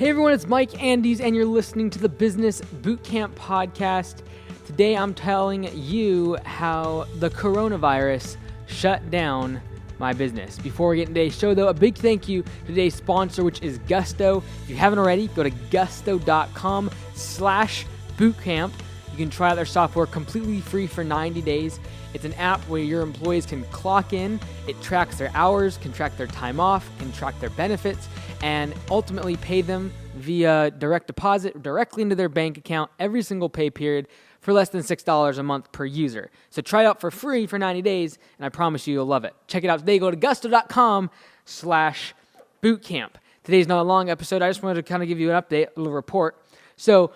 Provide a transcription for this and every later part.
Hey everyone, it's Mike Andes, and you're listening to the Business Bootcamp Podcast. Today I'm telling you how the coronavirus shut down my business. Before we get into today's show though, a big thank you to today's sponsor, which is Gusto. If you haven't already, go to gusto.com/bootcamp. You can try out their software completely free for 90 days. It's an app where your employees can clock in, it tracks their hours, can track their time off, can track their benefits, and ultimately pay them via direct deposit directly into their bank account every single pay period for less than $6 a month per user. So try it out for free for 90 days, and I promise you'll love it. Check it out today. Go to gusto.com/bootcamp. Today's not a long episode. I just wanted to kind of give you an update, a little report. So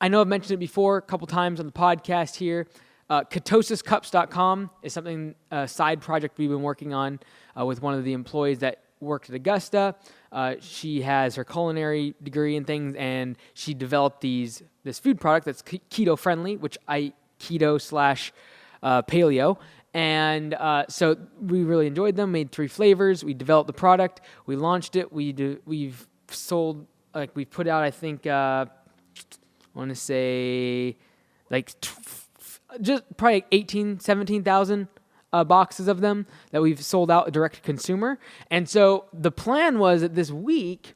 I know I've mentioned it before a couple times on the podcast here. ketosiscups.com is something, a side project we've been working on with one of the employees that worked at Augusta. She has her culinary degree and things, and she developed this food product that's keto friendly, which I keto/paleo. And so we really enjoyed them, made 3 flavors. We developed the product. We launched it. We've sold, we've put out, I think, I want to say just probably 17,000 boxes of them that we've sold out direct to consumer. And so the plan was that this week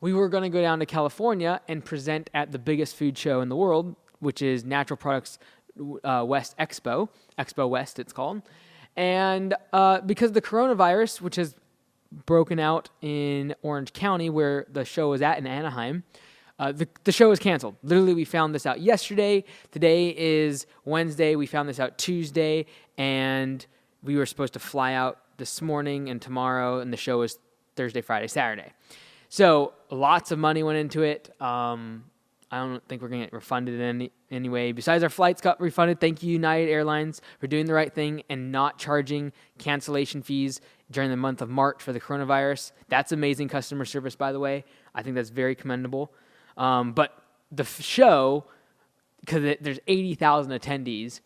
we were going to go down to California and present at the biggest food show in the world, which is Natural Products West Expo West it's called. And because of the coronavirus, which has broken out in Orange County where the show was at in Anaheim, the show is canceled. Literally, we found this out yesterday. Today is Wednesday. We found this out Tuesday, and we were supposed to fly out this morning and tomorrow, and the show is Thursday, Friday, Saturday. So lots of money went into it. I don't think we're going to get refunded in any way. Besides, our flights got refunded. Thank you, United Airlines, for doing the right thing and not charging cancellation fees during the month of March for the coronavirus. That's amazing customer service, by the way. I think that's very commendable. But the show, because there's 80,000 attendees,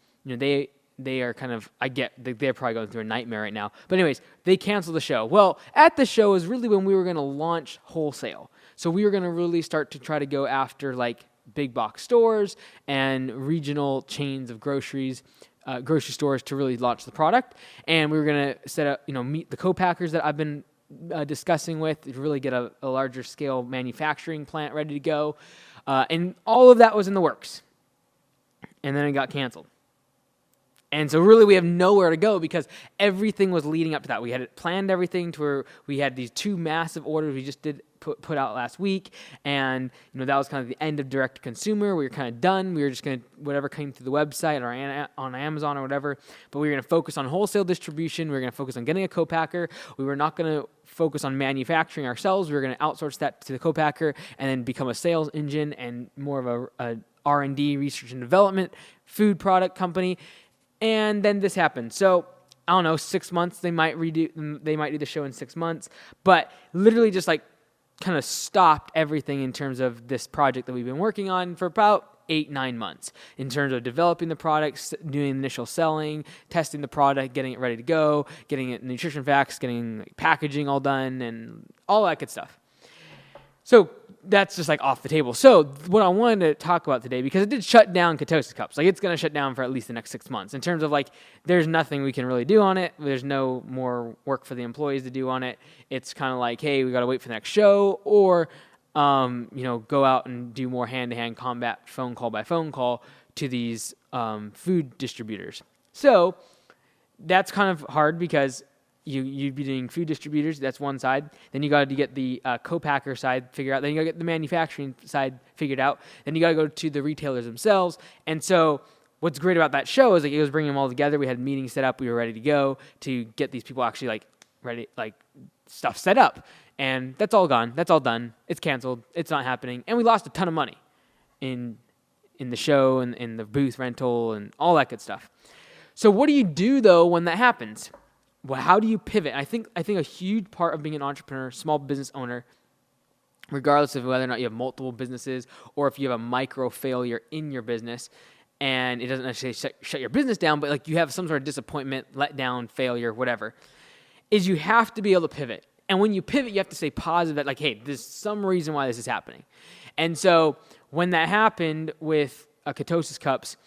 they are kind of, they're probably going through a nightmare right now. But anyways, they canceled the show. Well, at the show is really when we were going to launch wholesale. So we were going to really start to try to go after big box stores and regional chains of grocery stores to really launch the product. And we were going to set up, meet the co-packers that I've been discussing with to really get a larger scale manufacturing plant ready to go. And all of that was in the works. And then it got canceled. And so really we have nowhere to go because everything was leading up to that. We had planned everything to where we had these 2 massive orders we just did put out last week. And that was kind of the end of direct to consumer. We were kind of done. We were just going to, whatever came through the website or on Amazon or whatever. But we were going to focus on wholesale distribution. We were going to focus on getting a co-packer. We were not going to focus on manufacturing ourselves. We were going to outsource that to the co-packer and then become a sales engine and more of a R&D, research and development, food product company. And then this happened. So I don't know, 6 months, they might do the show in 6 months, but literally just kind of stopped everything in terms of this project that we've been working on for about 8-9 months in terms of developing the products, doing initial selling, testing the product, getting it ready to go, getting it nutrition facts, getting packaging all done and all that good stuff. So that's just off the table. So what I wanted to talk about today, because it did shut down Ketosis Cups. It's going to shut down for at least the next 6 months in terms of there's nothing we can really do on it. There's no more work for the employees to do on it. It's kind of hey, we got to wait for the next show or, go out and do more hand-to-hand combat, phone call by phone call to these food distributors. So that's kind of hard because you'd be doing food distributors, that's one side. Then you got to get the co-packer side figured out. Then you got to get the manufacturing side figured out. Then you got to go to the retailers themselves. And so what's great about that show is it was bringing them all together. We had meetings set up. We were ready to go to get these people actually ready, stuff set up. And that's all gone. That's all done. It's canceled. It's not happening. And we lost a ton of money in the show and in the booth rental and all that good stuff. So what do you do though when that happens? Well, how do you pivot? I think a huge part of being an entrepreneur, small business owner, regardless of whether or not you have multiple businesses or if you have a micro failure in your business, and it doesn't necessarily shut your business down, but you have some sort of disappointment, letdown, failure, whatever, is you have to be able to pivot. And when you pivot, you have to stay positive that like, hey, there's some reason why this is happening. And so when that happened with ketosis cups,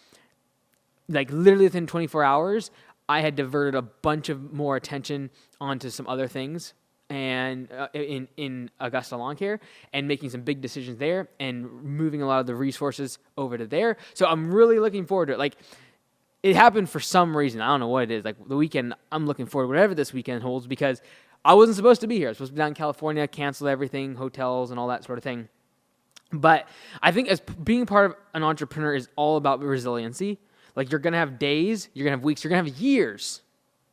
like literally within 24 hours, I had diverted a bunch of more attention onto some other things and in Augusta Lawn Care and making some big decisions there and moving a lot of the resources over to there. So I'm really looking forward to it. Like, it happened for some reason. I don't know what it is. Like the weekend, I'm looking forward to whatever this weekend holds because I wasn't supposed to be here. I was supposed to be down in California, canceled everything, hotels and all that sort of thing. But I think as being part of an entrepreneur is all about resiliency. Like you're going to have days, you're going to have weeks, you're going to have years,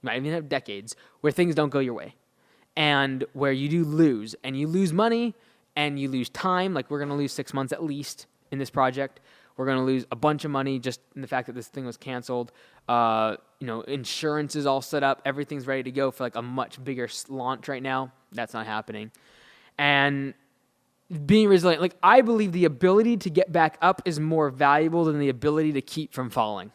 you might even have decades where things don't go your way and where you do lose. And you lose money and you lose time. Like we're going to lose 6 months at least in this project. We're going to lose a bunch of money just in the fact that this thing was canceled. Insurance is all set up. Everything's ready to go for like a much bigger launch right now. That's not happening. And being resilient, like I believe the ability to get back up is more valuable than the ability to keep from falling.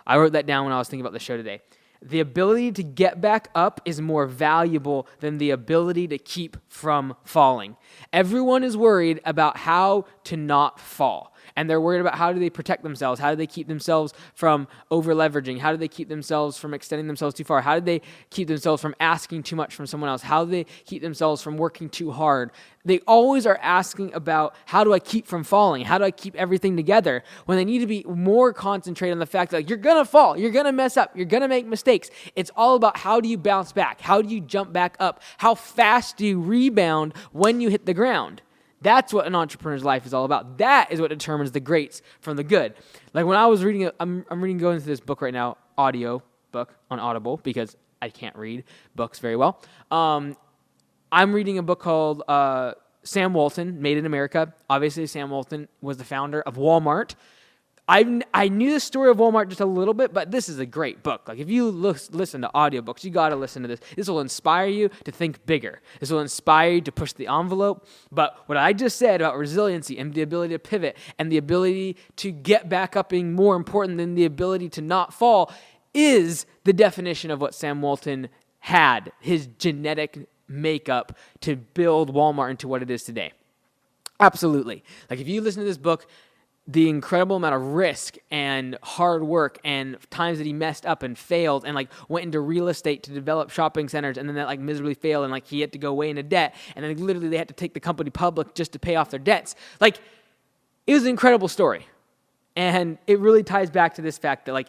I wrote that down when I was thinking about the show today. The ability to get back up is more valuable than the ability to keep from falling. Everyone is worried about how to not fall. And they're worried about how do they protect themselves? How do they keep themselves from over-leveraging? How do they keep themselves from extending themselves too far? How do they keep themselves from asking too much from someone else? How do they keep themselves from working too hard? They always are asking about how do I keep from falling? How do I keep everything together? When they need to be more concentrated on the fact that like, you're going to fall, you're going to mess up, you're going to make mistakes. It's all about how do you bounce back? How do you jump back up? How fast do you rebound when you hit the ground? That's what an entrepreneur's life is all about. That is what determines the greats from the good. Like when I was reading, I'm going through this book right now, audio book on Audible because I can't read books very well. I'm reading a book called Sam Walton, Made in America. Obviously, Sam Walton was the founder of Walmart. I knew the story of Walmart just a little bit, but this is a great book. Like if you listen to audiobooks, you got to listen to this. This will inspire you to think bigger. This will inspire you to push the envelope. But what I just said about resiliency and the ability to pivot and the ability to get back up being more important than the ability to not fall is the definition of what Sam Walton had, his genetic makeup to build Walmart into what it is today. Absolutely. Like if you listen to this book, the incredible amount of risk and hard work and times that he messed up and failed and like went into real estate to develop shopping centers and then that like miserably failed and like he had to go way into debt and then literally they had to take the company public just to pay off their debts. Like it was an incredible story. And it really ties back to this fact that like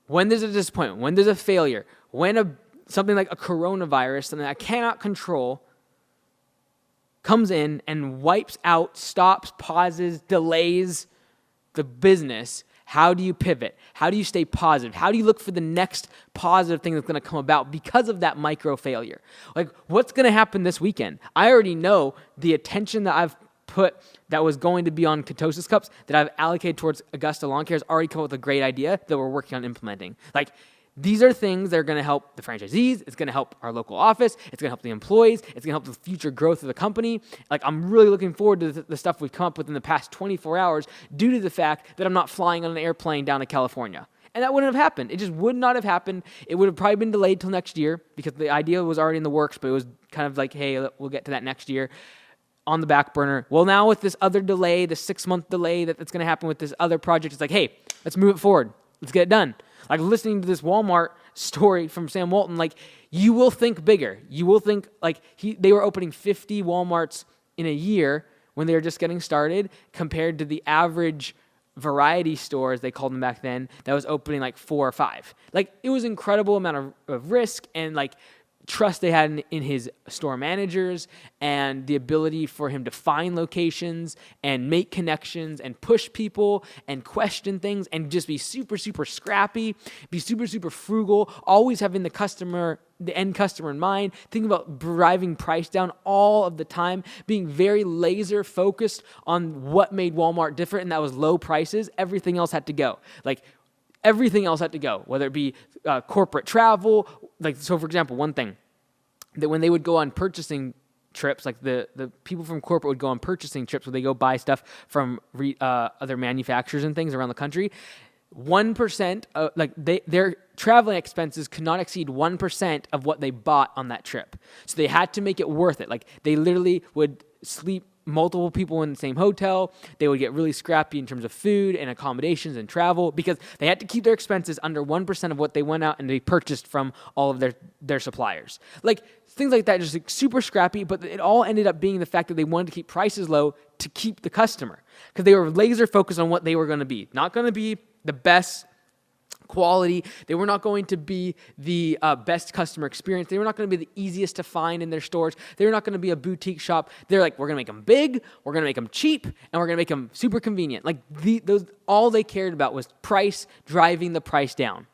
when there's a disappointment, when there's a failure, when something like a coronavirus, something I cannot control, comes in and wipes out, stops, pauses, delays the business, how do you pivot? How do you stay positive? How do you look for the next positive thing that's going to come about because of that micro failure? Like, what's going to happen this weekend? I already know the attention that I've put that was going to be on ketosis cups that I've allocated towards Augusta Lawn Care has already come up with a great idea that we're working on implementing. Like, these are things that are going to help the franchisees. It's going to help our local office. It's going to help the employees. It's going to help the future growth of the company. Like, I'm really looking forward to the stuff we've come up with in the past 24 hours due to the fact that I'm not flying on an airplane down to California. And that wouldn't have happened. It just would not have happened. It would have probably been delayed till next year because the idea was already in the works, but it was kind of like, hey, we'll get to that next year on the back burner. Well, now with this other delay, the 6-month delay that's going to happen with this other project, it's like, hey, let's move it forward. Let's get it done. Like listening to this Walmart story from Sam Walton, like you will think bigger. You will think like they were opening 50 Walmarts in a year when they were just getting started compared to the average variety store, as they called them back then, that was opening like 4 or 5. Like it was an incredible amount of risk and like trust they had in his store managers and the ability for him to find locations and make connections and push people and question things and just be super, super scrappy, be super, super frugal, always having the end customer in mind, thinking about driving price down all of the time, being very laser focused on what made Walmart different, and that was low prices. Everything else had to go. Everything else had to go, whether it be corporate travel. Like, so for example, one thing, that when they would go on purchasing trips, like the people from corporate would go on purchasing trips where they go buy stuff from other manufacturers and things around the country. 1% of, their traveling expenses could not exceed 1% of what they bought on that trip. So they had to make it worth it. Like, they literally would sleep multiple people in the same hotel. They would get really scrappy in terms of food and accommodations and travel because they had to keep their expenses under 1% of what they went out and they purchased from all of their suppliers. Like, things like that, just like super scrappy, but it all ended up being the fact that they wanted to keep prices low to keep the customer because they were laser focused on what they were going to be. Not going to be the best quality. They were not going to be the best customer experience. They were not going to be the easiest to find in their stores. They were not going to be a boutique shop. They're like, we're going to make them big, we're going to make them cheap, and we're going to make them super convenient. Like, those all they cared about was price, driving the price down.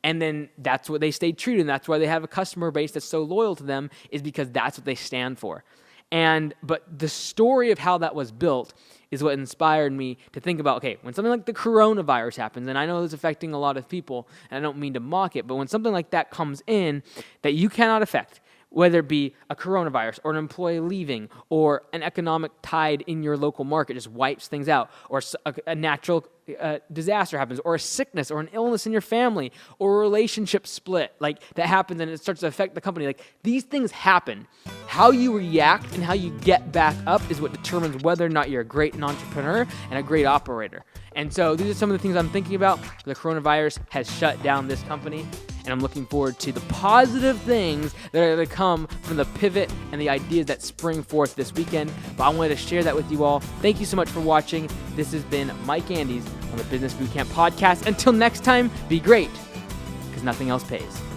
And then that's what they stayed true to, and that's why they have a customer base that's so loyal to them, is because that's what they stand for. But the story of how that was built is what inspired me to think about, okay, when something like the coronavirus happens, and I know it's affecting a lot of people, and I don't mean to mock it, but when something like that comes in that you cannot affect, whether it be a coronavirus or an employee leaving or an economic tide in your local market just wipes things out, or a natural disaster happens, or a sickness or an illness in your family, or a relationship split, like that happens and it starts to affect the company. Like, these things happen. How you react and how you get back up is what determines whether or not you're a great entrepreneur and a great operator. And so these are some of the things I'm thinking about. The coronavirus has shut down this company, and I'm looking forward to the positive things that are going to come from the pivot and the ideas that spring forth this weekend. But I wanted to share that with you all. Thank you so much for watching. This has been Mike Andes on the Business Bootcamp Podcast. Until next time, be great, because nothing else pays.